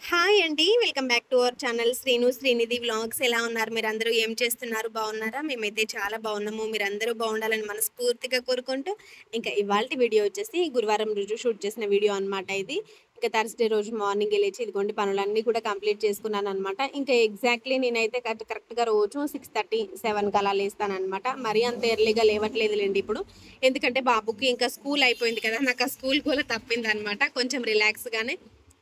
Hi అండి. Welcome back to our channel Srinidhi vlogs. ఎలా ఉన్నారు? మీరందరూ ఏం చేస్తున్నారు? బాగున్నారా? మేమైతే చాలా బాగున్నాము. మీరందరూ బాగుండాలని మనస్ఫూర్తిగా కోరుకుంటూ, ఇంకా ఇవాల్టి వీడియో వచ్చేసి గురువారం రోజు షూట్ చేసిన వీడియో అనమాట ఇది. ఇంకా థర్స్‌డే రోజు మార్నింగే లేచి ఇదిగోండి పనులన్నీ కూడా కంప్లీట్ చేసుకున్నాననమాట. ఇంకా ఎగ్జాక్ట్‌లీ నేనైతే కరెక్ట్‌గా రోజు 6:30, 7కి అలా లేస్తాననమాట. మరీ అంత ఎర్లీగా లేవట్లేదులెండి ఇప్పుడు. ఎందుకంటే బాబుకి ఇంకా స్కూల్ అయిపోయింది కదా! నాకు ఆ స్కూల్ గోల తప్పిందనమాట. కొంచెం రిలాక్స్‌గానే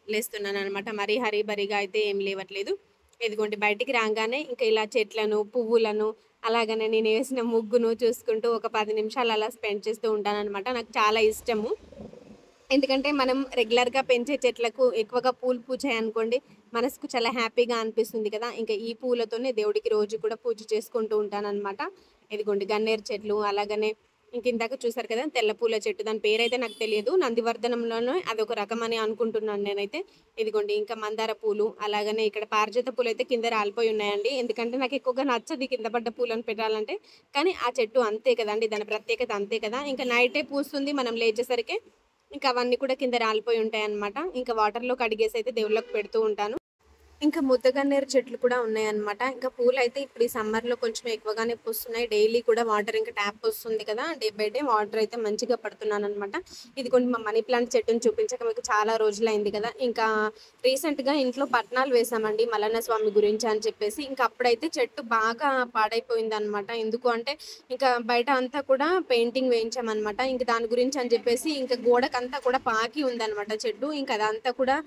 లేస్తున్నాననమాట. మరీ హరీబరీగా అయితే ఏం లేవట్లేదు. ఇదిగోండి బయటికి రాంగానే ఇంకా ఇలా చెట్లను, పువ్వులను, అలాగనే నేనేసిన ముగ్గును చూసుకుంటూ ఒక 10 నిమిషాలు అలా స్పెండ్ చేస్తూ ఉంటాననమాట. నాకు చాలా ఇష్టము. ఎందుకంటే మనం రెగ్యులర్‌గా పెంచే చెట్లకు ఎక్కువగా పూలు పూచాయనుకోండి, మనసుకు చాలా హ్యాపీగా అనిపిస్తుంది కదా! ఇంకా ఈ పూలతోనే దేవుడికి రోజు కూడా పూజ చేసుకుంటూ ఉంటాననమాట. ఇదిగోండి గన్నేరు చెట్లు, అలాగనే ఇంకిందాక చూసారు కదా! తెల్ల పూల చెట్టు. దాని పేరైతే నాకు తెలియదు. నందివర్ధనంలోనే అదొక రకమని అనుకుంటున్నాను నేనైతే. ఇదిగోండి ఇంకా మందార పూలు, అలాగనే ఇక్కడ పారిజాత పూలయితే కింద రాలిపోయి ఉన్నాయండి. ఎందుకంటే నాకు ఎక్కువగా నచ్చదు కింద పడ్డ పూలను పెట్టాలంటే. కానీ ఆ చెట్టు అంతే కదండీ! దాని ప్రత్యేకత అంతే కదా! ఇంకా నైటే పూస్తుంది. మనం లేచేసరికి ఇంకా అవన్నీ కూడా కింద రాలిపోయి ఉంటాయన్నమాట. ఇంకా వాటర్‌లో కడిగేసైతే దేవుళ్ళకి పెడుతూ ఉంటాను. ఇంకా ముద్దగన్నేరు చెట్లు కూడా ఉన్నాయన్నమాట. ఇంకా పూలైతే ఇప్పుడు ఈ సమ్మర్‌లో కొంచెం ఎక్కువగానే పూస్తున్నాయి. డైలీ కూడా వాటర్ ఇంకా ట్యాప్ వస్తుంది కదా! డే బై డే వాటర్ అయితే మంచిగా పడుతున్నానన్నమాట. ఇదిగోండి మా మనీ ప్లాంట్ చెట్టుని చూపించక మీకు చాలా రోజులైంది కదా! ఇంకా రీసెంట్‌గా ఇంట్లో పట్నాలు వేసామండి మల్లన్న స్వామి గురించి అని చెప్పేసి. ఇంకా అప్పుడైతే చెట్టు బాగా పాడైపోయిందన్నమాట. ఎందుకు అంటే ఇంకా బయట అంతా కూడా పెయింటింగ్ వేయించామన్నమాట. ఇంక దాని గురించి అని చెప్పేసి ఇంకా గోడకంతా కూడా పాకి ఉందన్నమాట చెట్టు. ఇంకా అదంతా కూడా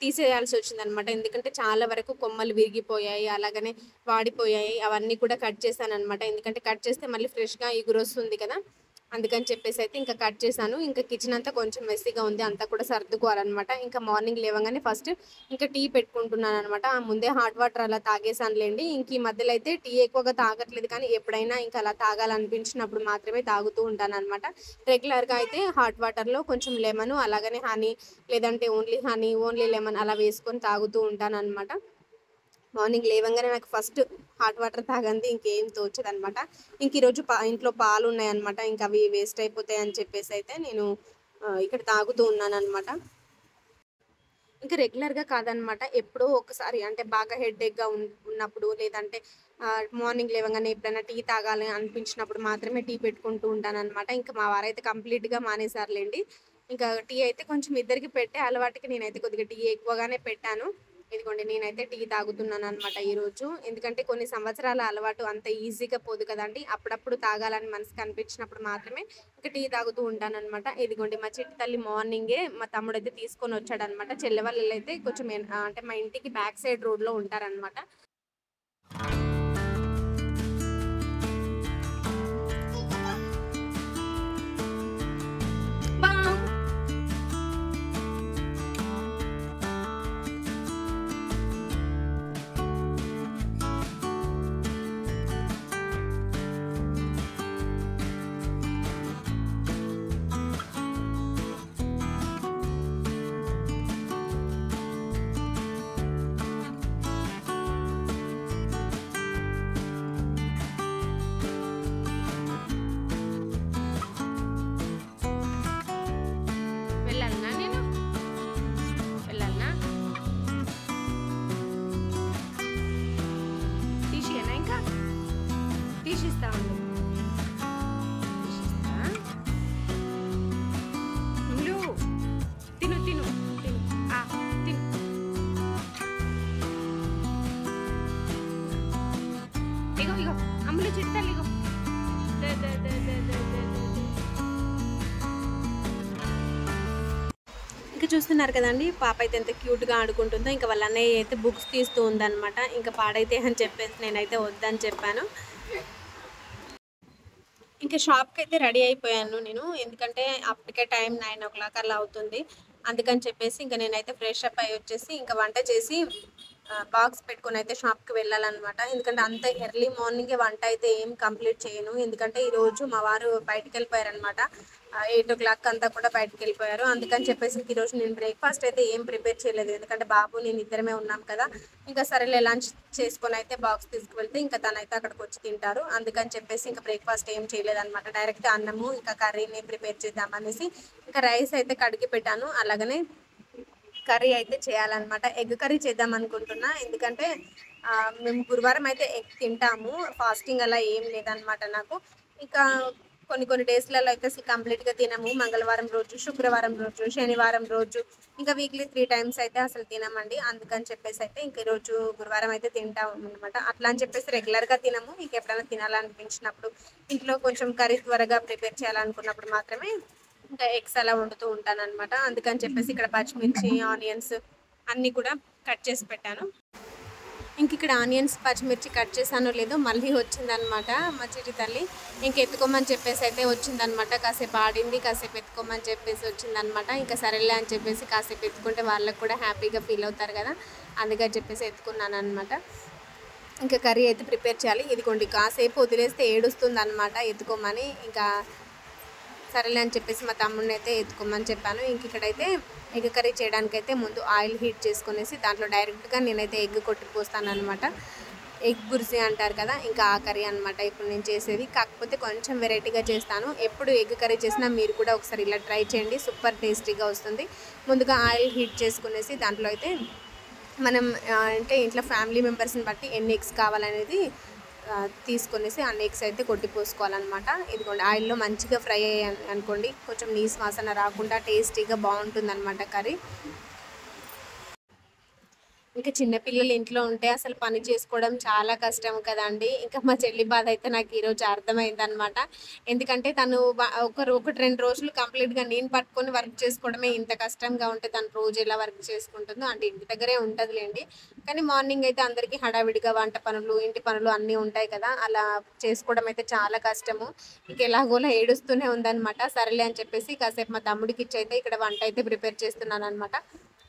తీసేయాల్సి వచ్చిందనమాట. ఎందుకంటే చాలా వరకు కొమ్మలు విరిగిపోయాయి. అలాగనే వాడిపోయాయి. అవన్నీ కూడా కట్ చేశాననమాట. ఎందుకంటే కట్ చేస్తే మళ్ళీ ఫ్రెష్‌గా ఇగురొస్తుంది కదా! అందుకని చెప్పేసి అయితే ఇంకా కట్ చేశాను. ఇంకా కిచెన్ అంతా కొంచెం మెస్సీగా ఉంది. అంతా కూడా సర్దుకోవాలనమాట. ఇంకా మార్నింగ్ లేవంగానే ఫస్ట్ ఇంకా టీ పెట్టుకుంటున్నాననమాట. ముందే హాట్ వాటర్ అలా తాగేసానులెండి. ఇంక ఈ మధ్యలో అయితే టీ ఎక్కువగా తాగట్లేదు కానీ ఎప్పుడైనా ఇంకా అలా తాగాలనిపించినప్పుడు మాత్రమే తాగుతూ ఉంటాననమాట. రెగ్యులర్‌గా అయితే హాట్ వాటర్‌లో కొంచెం లెమను, అలాగనే హనీ, లేదంటే ఓన్లీ హనీ, ఓన్లీ లెమన్ అలా వేసుకొని తాగుతూ ఉంటాననమాట. మార్నింగ్ లేవంగానే నాకు ఫస్ట్ హాట్ వాటర్ తాగంది ఇంకేం తోచదనమాట. ఇంక ఈరోజు ఇంట్లో పాలున్నాయనమాట. ఇంక అవి వేస్ట్ అయిపోతాయని చెప్పేసైతే నేను ఇక్కడ తాగుతూ ఉన్నాననమాట. ఇంకా రెగ్యులర్‌గా కాదనమాట. ఎప్పుడో ఒకసారి అంటే బాగా హెడేక్‌గా ఉన్నప్పుడు లేదంటే మార్నింగ్ లేవంగానే ఎప్పుడైనా టీ తాగాలి అనిపించినప్పుడు మాత్రమే టీ పెట్టుకుంటూ ఉంటాననమాట. ఇంకా మా వారైతే కంప్లీట్‌గా మానేసారులెండి. ఇంకా టీ అయితే కొంచెం ఇద్దరికి పెట్టే అలవాటుకి నేనైతే కొద్దిగా టీ ఎక్కువగానే పెట్టాను. ఇదిగోండి నేనైతే టీ తాగుతున్నాననమాట ఈరోజు. ఎందుకంటే కొన్ని సంవత్సరాల అలవాటు అంత ఈజీగా పోదు కదండీ! అప్పుడప్పుడు తాగాలని మనసుకు అనిపించినప్పుడు మాత్రమే ఇంక టీ తాగుతూ ఉంటాననమాట. ఇదిగోండి మా చిట్టి తల్లి మార్నింగే మా తమ్ముడైతే తీసుకొనొచ్చాడనమాట. చెల్లె వాళ్ళైతే కొంచెం అంటే మా ఇంటికి బ్యాక్ సైడ్ రోడ్‌లో ఉంటారనమాట. వెళ్ళాలనా నేను? వెళ్ళాలనా? తీసియనా ఇంకా? తీసిస్తా ఉండు. తీసిస్తా. ఉండు. తిను తిను తిను. తిను. ఇగో ఇగో అమ్ములు చిట్టాలు ఇగో. దే దే దే దే దే దే దే. ఇంకా చూస్తున్నారు కదండీ! పాప అయితే ఎంత క్యూట్‌గా ఆడుకుంటుందో. ఇంకా వాళ్ళ అన్నయ్య అయితే బుక్స్ తీస్తూ ఉందనమాట. ఇంకా పాడైతాయి అని చెప్పేసి నేనైతే వద్దని చెప్పాను. ఇంకా షాప్‌కైతే రెడీ అయిపోయాను నేను. ఎందుకంటే అప్పటికే టైం 9:00 అలా అవుతుంది. అందుకని చెప్పేసి ఇంక నేనైతే ఫ్రెష్ అప్ అయ్యి వచ్చేసి ఇంకా వంట చేసి బాక్స్ పెట్టుకొనైతే షాప్‌కి వెళ్ళాలనమాట. ఎందుకంటే అంత ఎర్లీ మార్నింగే వంట అయితే ఏం కంప్లీట్ చేయను. ఎందుకంటే ఈరోజు మా వారు బయటికెళ్ళిపోయారనమాట. 8:00 అంతా కూడా బయటికెళ్ళిపోయారు. అందుకని చెప్పేసి ఇంక ఈరోజు నేను బ్రేక్‌ఫాస్ట్ అయితే ఏం ప్రిపేర్ చేయలేదు. ఎందుకంటే బాబు నేను ఇద్దరమే ఉన్నాం కదా! ఇంకా సరేలే లంచ్ చేసుకొనైతే బాక్స్ తీసుకువెళ్తే ఇంకా తనైతే అక్కడికొచ్చి తింటారు. అందుకని చెప్పేసి ఇంకా బ్రేక్‌ఫాస్ట్ ఏం చేయలేదనమాట. డైరెక్ట్ అన్నము ఇంకా కర్రీని ప్రిపేర్ చేద్దామనేసి ఇంకా రైస్ అయితే కడిగి పెట్టాను. అలాగనే కర్రీ అయితే చేయాలన్నమాట. ఎగ్ కర్రీ చేద్దాం అనుకుంటున్నా. ఎందుకంటే మేము గురువారం అయితే ఎగ్ తింటాము. ఫాస్టింగ్ అలా ఏం లేదనమాట నాకు. ఇంకా కొన్ని డేస్‌లలో అయితే అసలు కంప్లీట్‌గా తినము. మంగళవారం రోజు, శుక్రవారం రోజు, శనివారం రోజు ఇంకా వీక్లీ 3 టైమ్స్ అయితే అసలు తినమండి. అందుకని చెప్పేసి అయితే ఇంక ఈరోజు గురువారం అయితే తింటామనమాట. అట్లా అని చెప్పేసి రెగ్యులర్‌గా తినము. ఇంకెప్పుడైనా తినాలనిపించినప్పుడు, ఇంట్లో కొంచెం కర్రీ త్వరగా ప్రిపేర్ చేయాలనుకున్నప్పుడు మాత్రమే ఇంకా ఎగ్స్ అలా వండుతూ ఉంటాననమాట. అందుకని చెప్పేసి ఇక్కడ పచ్చిమిర్చి, ఆనియన్స్ అన్నీ కూడా కట్ చేసి పెట్టాను. ఇక్కడ ఆనియన్స్, పచ్చిమిర్చి కట్ చేశానో లేదో మళ్ళీ వచ్చిందనమాట మా చిట్టి తల్లి. ఎత్తుకోమని చెప్పేసి అయితే వచ్చిందనమాట. కాసేపు ఆడింది, కాసేపు ఎత్తుకోమని చెప్పేసి వచ్చిందనమాట. ఇంకా సరేలే అని చెప్పేసి కాసేపు ఎత్తుకుంటే వాళ్ళకి కూడా హ్యాపీగా ఫీల్ అవుతారు కదా, అందుకని చెప్పేసి ఎత్తుకున్నాను అనమాట. ఇంకా కర్రీ అయితే ప్రిపేర్ చేయాలి. ఇదిగోండి కాసేపు వదిలేస్తే ఏడుస్తుందనమాట ఎత్తుకోమని. ఇంకా సరేలే అని చెప్పేసి మా తమ్ముడిని అయితే ఎత్తుకోమని చెప్పాను. ఇక్కడైతే ఎగ్ కర్రీ చేయడానికైతే ముందు ఆయిల్ హీట్ చేసుకునేసి దాంట్లో డైరెక్ట్గా నేనైతే ఎగ్ కొట్టి పోస్తాను అనమాట. ఎగ్ బుర్జీ అంటారు కదా, ఇంకా ఆ కర్రీ అనమాట ఇప్పుడు నేను చేసేది. కాకపోతే కొంచెం వెరైటీగా చేస్తాను. ఎప్పుడు ఎగ్ కర్రీ చేసినా మీరు కూడా ఒకసారి ఇలా ట్రై చేయండి, సూపర్ టేస్టీగా వస్తుంది. ముందుగా ఆయిల్ హీట్ చేసుకునేసి దాంట్లో అయితే మనం అంటే ఇంట్లో ఫ్యామిలీ మెంబర్స్ని బట్టి ఎన్ని ఎగ్స్ కావాలనేది తీసుకునేసి అన్ని ఎగ్స్ అయితే కొట్టి పోసుకోవాలన్నమాట. ఇదిగోండి ఆయిల్లో మంచిగా ఫ్రై అయ్యాయి అనుకోండి, కొంచెం నీసు వాసన రాకుండా టేస్టీగా బాగుంటుందన్నమాట కర్రీ. ఇంకా చిన్నపిల్లలు ఇంట్లో ఉంటే అసలు పని చేసుకోవడం చాలా కష్టం కదండి. ఇంకా మా చెల్లి బాధ అయితే నాకు ఈరోజు అర్థమైందనమాట. ఎందుకంటే తను ఒకటి 2 రోజులు కంప్లీట్గా నేను పట్టుకొని వర్క్ చేసుకోవడమే ఇంత కష్టంగా ఉంటే తను రోజు ఎలా వర్క్ చేసుకుంటుందో, అంటే ఇంటి దగ్గరే ఉంటుందిలేండి. కానీ మార్నింగ్ అయితే అందరికీ హడావిడిగా వంట పనులు, ఇంటి పనులు అన్నీ ఉంటాయి కదా, అలా చేసుకోవడం అయితే చాలా కష్టము. ఎలాగోలా ఏడుస్తూనే ఉందనమాట. సరేలే అని చెప్పేసి కాసేపు మా తమ్ముడికి ఇచ్చి అయితే ఇక్కడ వంట అయితే ప్రిపేర్ చేస్తున్నాను అనమాట.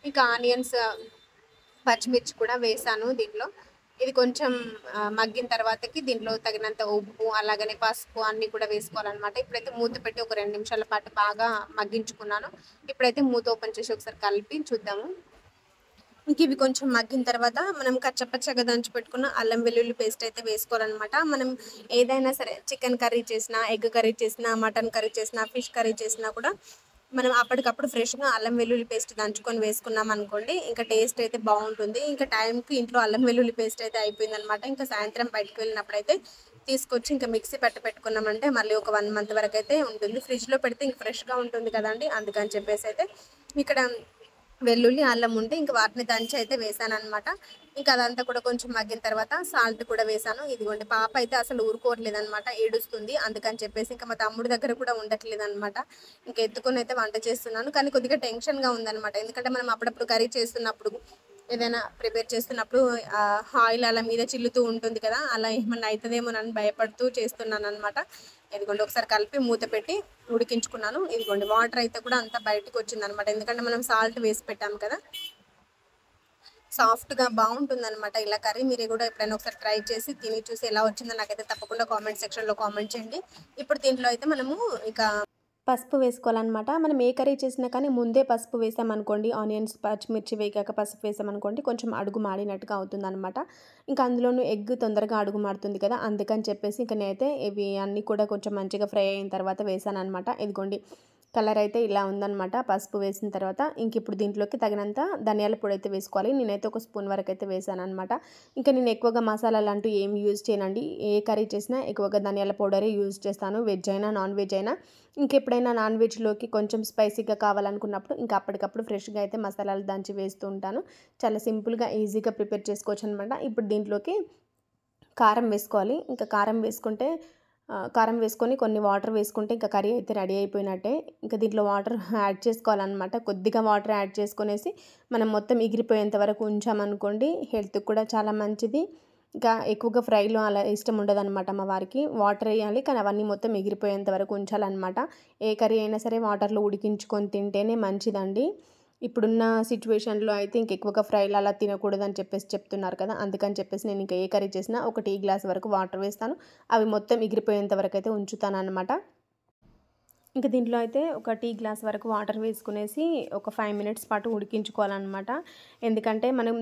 ఇంకా ఆనియన్స్, పచ్చిమిర్చి కూడా వేసాను దీంట్లో. ఇది కొంచెం మగ్గిన తర్వాతకి దీంట్లో తగినంత ఉప్పు, అలాగనే పసుపు అన్నీ కూడా వేసుకోవాలన్నమాట. ఇప్పుడైతే మూత పెట్టి ఒక 2 నిమిషాల పాటు బాగా మగ్గించుకున్నాను. ఇప్పుడైతే మూత ఓపెన్ చేసి ఒకసారి కలిపి చూద్దాము. ఇవి కొంచెం మగ్గిన తర్వాత మనం కచ్చపచ్చగా దంచి పెట్టుకున్న అల్లం వెల్లుల్లి పేస్ట్ అయితే వేసుకోవాలన్నమాట. మనం ఏదైనా సరే చికెన్ కర్రీ చేసినా, ఎగ్ కర్రీ చేసినా, మటన్ కర్రీ చేసినా, ఫిష్ కర్రీ చేసినా కూడా మనం అప్పటికప్పుడు ఫ్రెష్‌గా అల్లం వెల్లుల్లి పేస్ట్ దంచుకొని వేసుకున్నాం అనుకోండి, ఇంకా టేస్ట్ అయితే బాగుంటుంది. ఇంకా టైంకి ఇంట్లో అల్లం వెల్లుల్లి పేస్ట్ అయితే అయిపోయిందనమాట. ఇంకా సాయంత్రం బయటకు వెళ్ళినప్పుడైతే తీసుకొచ్చి ఇంకా మిక్సీ పెట్టుకున్నామంటే మళ్ళీ ఒక 1 మంత్ వరకు అయితే ఉంటుంది. ఫ్రిడ్జ్‌లో పెడితే ఇంక ఫ్రెష్‌గా ఉంటుంది కదండి, అందుకని చెప్పేసి అయితే ఇక్కడ వెల్లుల్లి, అల్లం ఉంటే ఇంక వాటిని దంచి అయితే వేసాననమాట. ఇంకా అదంతా కూడా కొంచెం మగ్గిన తర్వాత సాల్ట్ కూడా వేసాను. ఇదిగోండి పాప అయితే అసలు ఊరుకోవట్లేదనమాట, ఏడుస్తుంది. అందుకని చెప్పేసి ఇంకా మా తమ్ముడి దగ్గర కూడా ఉండట్లేదనమాట. ఇంక ఎత్తుకొని అయితే వంట చేస్తున్నాను. కానీ కొద్దిగా టెన్షన్‌గా ఉందనమాట. ఎందుకంటే మనం అప్పుడప్పుడు కర్రీ చేస్తున్నప్పుడు, ఏదైనా ప్రిపేర్ చేస్తున్నప్పుడు ఆయిల్ అలా మీద చిల్లుతూ ఉంటుంది కదా, అలా ఏమన్నా అవుతుందేమోనని భయపడుతూ చేస్తున్నాననమాట. ఇదిగోండి ఒకసారి కలిపి మూత పెట్టి ఉడికించుకున్నాను. ఇదిగోండి వాటర్ అయితే కూడా అంతా బయటకు వచ్చిందనమాట. ఎందుకంటే మనం సాల్ట్ వేసి పెట్టాము కదా, సాఫ్ట్‌గా బాగుంటుందనమాట ఇలా కర్రీ. మీరు కూడా ఎప్పుడైనా ఒకసారి ట్రై చేసి తిని చూసి ఎలా వచ్చిందో నాకైతే తప్పకుండా కామెంట్ సెక్షన్‌లో కామెంట్ చేయండి. ఇప్పుడు దీంట్లో అయితే మనము ఇక పసుపు వేసుకోవాలన్నమాట. మనం ఏ కర్రీ చేసినా కానీ ముందే పసుపు వేసామనుకోండి, ఆనియన్స్, పచ్చిమిర్చి వేగాక పసుపు వేసామనుకోండి, కొంచెం అడుగు మాడినట్టుగా అవుతుందన్నమాట. ఇంకా అందులోనూ ఎగ్ తొందరగా అడుగు మాడుతుంది కదా, అందుకని చెప్పేసి ఇంక నేనైతే ఇవి అన్నీ కూడా కొంచెం మంచిగా ఫ్రై అయిన తర్వాత వేసానన్నమాట. ఇదిగోండి కలర్ అయితే ఇలా ఉందన్నమాట పసుపు వేసిన తర్వాత. ఇప్పుడు దీంట్లోకి తగినంత ధనియాల పొడి అయితే వేసుకోవాలి. నేనైతే ఒక స్పూన్ వరకు అయితే వేసానన్నమాట. ఇంకా నేను ఎక్కువగా మసాలాలు అంటూ ఏమి యూజ్ చేయనండి. ఏ కర్రీ చేసినా ఎక్కువగా ధనియాల పౌడరే యూజ్ చేస్తాను, వెజ్ అయినా నాన్ వెజ్ అయినా. ఇంకెప్పుడైనా నాన్ వెజ్లోకి కొంచెం స్పైసీగా కావాలనుకున్నప్పుడు ఇంకా అప్పటికప్పుడు ఫ్రెష్గా అయితే మసాలాలు దంచి వేస్తూ ఉంటాను. చాలా సింపుల్గా ఈజీగా ప్రిపేర్ చేసుకోవచ్చు అనమాట. ఇప్పుడు దీంట్లోకి కారం వేసుకోవాలి. ఇంకా కారం వేసుకొని కొన్ని వాటర్ వేసుకుంటే ఇంకా కర్రీ అయితే రెడీ అయిపోయినట్టే. ఇంకా దీంట్లో వాటర్ యాడ్ చేసుకోవాలన్నమాట. కొద్దిగా వాటర్ యాడ్ చేసుకునేసి మనం మొత్తం ఎగిరిపోయేంత వరకు ఉంచామనుకోండి, హెల్త్కి కూడా చాలా మంచిది. ఇంకా ఎక్కువగా ఫ్రైలో అలా ఇష్టం ఉండదన్నమాట మా వారికి. వాటర్ వేయాలి కానీ అవన్నీ మొత్తం ఎగిరిపోయేంత వరకు ఉంచాలన్నమాట. ఏ కర్రీ అయినా సరే వాటర్లో ఉడికించుకొని తింటేనే మంచిదండి. ఇప్పుడున్న సిచ్యువేషన్లో అయితే ఇంకెక్కువగా ఫ్రైలు అలా తినకూడదని చెప్పేసి చెప్తున్నారు కదా, అందుకని చెప్పేసి నేను ఇంకా ఏ కర్రీ చేసినా ఒక టీ గ్లాస్ వరకు వాటర్ వేస్తాను. అవి మొత్తం ఎగిరిపోయేంత వరకు అయితే ఉంచుతానన్నమాట. ఇంకా దీంట్లో అయితే ఒక టీ గ్లాస్ వరకు వాటర్ వేసుకునేసి ఒక 5 మినిట్స్ పాటు ఉడికించుకోవాలన్నమాట. ఎందుకంటే మనం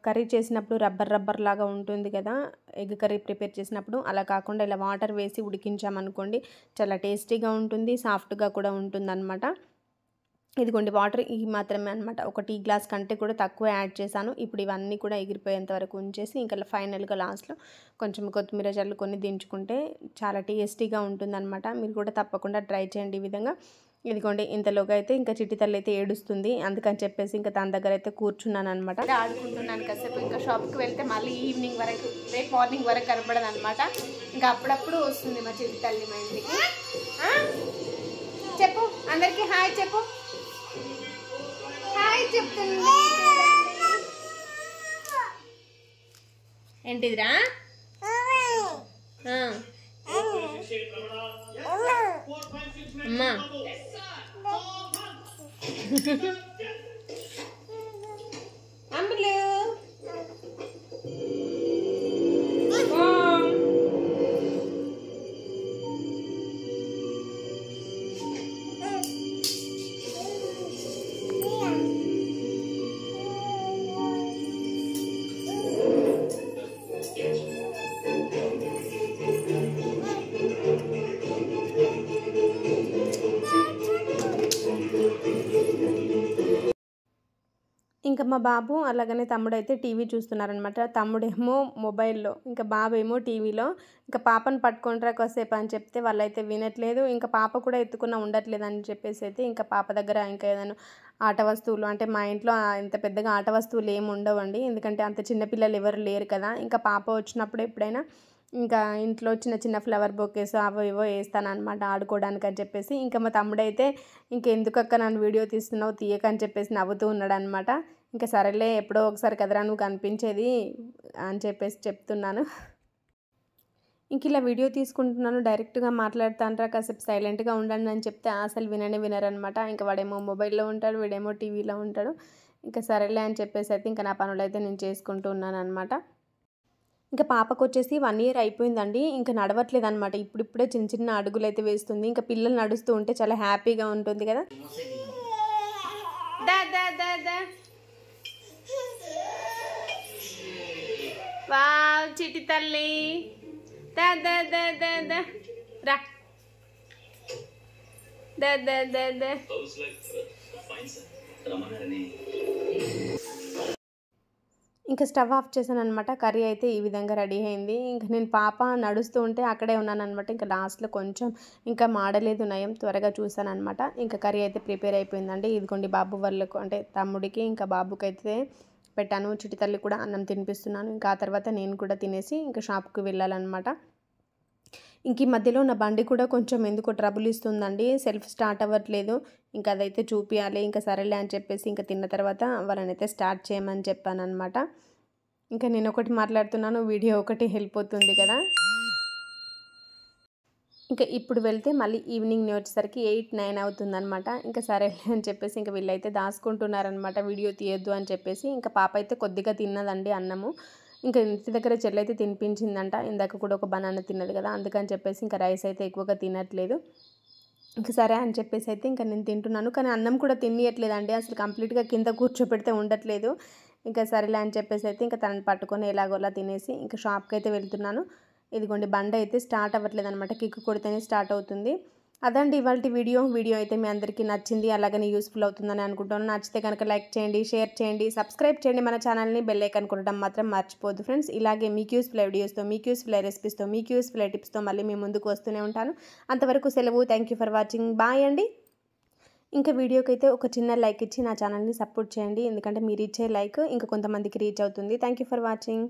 కర్రీ చేసినప్పుడు రబ్బర్ లాగా ఉంటుంది కదా, ఎగ్ కర్రీ ప్రిపేర్ చేసినప్పుడు అలా కాకుండా ఇలా వాటర్ వేసి ఉడికించామనుకోండి చాలా టేస్టీగా ఉంటుంది, సాఫ్ట్గా కూడా ఉంటుందన్నమాట. ఇదిగోండి వాటర్ ఈ మాత్రమే అనమాట. ఒక టీ గ్లాస్ కంటే కూడా తక్కువ యాడ్ చేశాను. ఇప్పుడు ఇవన్నీ కూడా ఎగిరిపోయేంత వరకు ఉంచేసి ఇంకా ఫైనల్‌గా లాస్ట్‌లో కొంచెం కొత్తిమీర చల్లుకొని దించుకుంటే చాలా టేస్టీగా ఉంటుందనమాట. మీరు కూడా తప్పకుండా ట్రై చేయండి ఈ విధంగా. ఇదిగోండి ఇంతలోగా అయితే ఇంకా చిట్టి తల్లి అయితే ఏడుస్తుంది. అందుకని చెప్పేసి ఇంకా తన దగ్గర అయితే కూర్చున్నాననమాట. ఆడుకుంటున్నాను కాసేపు. ఇంకా షాప్‌కి వెళ్తే మళ్ళీ ఈవినింగ్ వరకు రేపు మార్నింగ్ వరకు కనపడదనమాట. ఇంకా అప్పుడప్పుడు వస్తుంది మా చిట్టి తల్లి మా ఇంటికి. చెప్పు అందరికీ హాయ్ చెప్పు. హాయ్ చెప్తుంది. ఏంటిదిరా? అమ్మా అంబులు ఇంకా మా బాబు అలాగనే తమ్ముడైతే టీవీ చూస్తున్నారనమాట. తమ్ముడేమో మొబైల్‌లో, ఇంకా బాబేమో టీవీలో. ఇంకా పాపను పట్టుకొనిరా కాసేపు అని చెప్తే వాళ్ళైతే వినట్లేదు. ఇంకా పాప కూడా ఎత్తుకున్నా ఉండట్లేదని చెప్పేసి అయితే ఇంకా పాప దగ్గర ఇంకా ఏదైనా ఆట వస్తువులు అంటే మా ఇంట్లో ఇంత పెద్దగా ఆట వస్తువులు ఏమి ఉండవండి. ఎందుకంటే అంత చిన్న పిల్లలు ఎవరు లేరు కదా. ఇంకా పాప వచ్చినప్పుడు ఎప్పుడైనా ఇంకా ఇంట్లో చిన్న చిన్న ఫ్లవర్ బొకేస్ అవో ఇవో వేస్తానన్నమాట ఆడుకోవడానికి అని చెప్పేసి. ఇంకా మా తమ్ముడైతే ఇంకెందుకక్క నన్ను వీడియో తీస్తున్నావు తీయకని చెప్పేసి నవ్వుతూ ఉన్నాడనమాట. ఇంకా సరేలే ఎప్పుడో ఒకసారి కదరా నువ్వు కనిపించేది అని చెప్పేసి చెప్తున్నాను. ఇంక ఇలా వీడియో తీసుకుంటున్నాను డైరెక్ట్గా మాట్లాడుతానరా కాసేపు సైలెంట్గా ఉండండి అని చెప్తే అసలు వినరనమాట. ఇంకా వాడేమో మొబైల్లో ఉంటాడు, వీడేమో టీవీలో ఉంటాడు. ఇంకా సరేలే అని చెప్పేసి అయితే ఇంకా నా పనులైతే నేను చేసుకుంటూ ఉన్నాను అనమాట. ఇంకా పాపకొచ్చేసి 1 ఇయర్ అయిపోయిందండి. ఇంకా నడవట్లేదనమాట. ఇప్పుడిప్పుడే చిన్న చిన్న అడుగులైతే వేస్తుంది. ఇంకా పిల్లలు నడుస్తూ ఉంటే చాలా హ్యాపీగా ఉంటుంది కదా. దా దా దా దా వావ్ చిట్టి తల్లి దా దా దా దా దా రా దా దా దా దా. ఇంకా స్టవ్ ఆఫ్ చేశాను అనమాట. కర్రీ అయితే ఈ విధంగా రెడీ అయింది. ఇంకా నేను పాప నడుస్తూ ఉంటే అక్కడే ఉన్నానమాట. ఇంకా లాస్ట్లో కొంచెం ఇంకా మాడలేదు నయం త్వరగా చూసానమాట. ఇంకా కర్రీ అయితే ప్రిపేర్ అయిపోయిందండి. ఇదిగోండి బాబు వాళ్ళకు అంటే తమ్ముడికి ఇంకా బాబుకి అయితే పెట్టాను. చిట్టి తల్లి కూడా అన్నం తినిపిస్తున్నాను. ఇంకా ఆ తర్వాత నేను కూడా తినేసి ఇంకా షాప్కి వెళ్ళాలన్నమాట. ఇంక ఈ మధ్యలో నా బండి కూడా కొంచెం ఎందుకో ట్రబుల్ ఇస్తుందండి. సెల్ఫ్ స్టార్ట్ అవ్వట్లేదు. ఇంకా అదైతే చూపియాలి. ఇంకా సరేలే అని చెప్పేసి ఇంకా తిన్న తర్వాత వాళ్ళనైతే స్టార్ట్ చేయమని చెప్పానన్నమాట. ఇంకా నేను ఒకటి మాట్లాడుతున్నాను, వీడియో ఒకటి వెళ్ళిపోతుంది కదా. ఇంకా ఇప్పుడు వెళ్తే మళ్ళీ ఈవినింగ్ వచ్చేసరికి 8, 9 అవుతుందన్నమాట. ఇంకా సరేలే అని చెప్పేసి ఇంకా వీళ్ళైతే దాచుకుంటున్నారనమాట వీడియో తీయొద్దు అని చెప్పేసి. ఇంకా పాప అయితే కొద్దిగా తిన్నదండి అన్నము. ఇంకా ఇంటి దగ్గర చెల్లైతే తినిపించిందంట. ఇందాక కూడా ఒక బనానా తిన్నది కదా, అందుకని చెప్పేసి ఇంకా రైస్ అయితే ఎక్కువగా తినట్లేదు. ఇంకా సరే అని చెప్పేసి అయితే ఇంకా నేను తింటున్నాను. కానీ అన్నం కూడా తినియట్లేదండి. అసలు కంప్లీట్గా కింద కూర్చోపెడితే ఉండట్లేదు. ఇంకా సరేలే అని చెప్పేసి అయితే ఇంకా తనని పట్టుకొని ఎలాగోలా తినేసి ఇంకా షాప్కి అయితే వెళ్తున్నాను. ఇదిగోండి బండి అయితే స్టార్ట్ అవ్వట్లేదు అనమాట. కిక్ కొడితేనే స్టార్ట్ అవుతుంది. అదండి ఇవాల్టి వీడియో అయితే మీ అందరికీ నచ్చింది, అలాగనే యూస్ఫుల్ అవుతుందని అనుకుంటాను. నచ్చితే కనుక లైక్ చేయండి, షేర్ చేయండి, సబ్స్క్రైబ్ చేయండి మన ఛానల్ని. బెల్ ఐకాన్ కొట్టడం మాత్రం మర్చిపోద్దు ఫ్రెండ్స్. ఇలాగే మీకు యూస్ఫుల్ వీడియోస్తో, మీకు యూస్ఫుల్ రెసిపీస్తో, మీకు యూస్ఫుల్ టిప్స్తో మళ్ళీ మీ ముందుకు వస్తూనే ఉంటాను. అంతవరకు సెలవు. Thank you for watching. Bye అండి. ఇంకా వీడియోకి అయితే ఒక చిన్న లైక్ ఇచ్చి నా ఛానల్ని సపోర్ట్ చేయండి. ఎందుకంటే మీరు ఇచ్చే లైక్ ఇంకా కొంతమందికి రీచ్ అవుతుంది. Thank you for watching.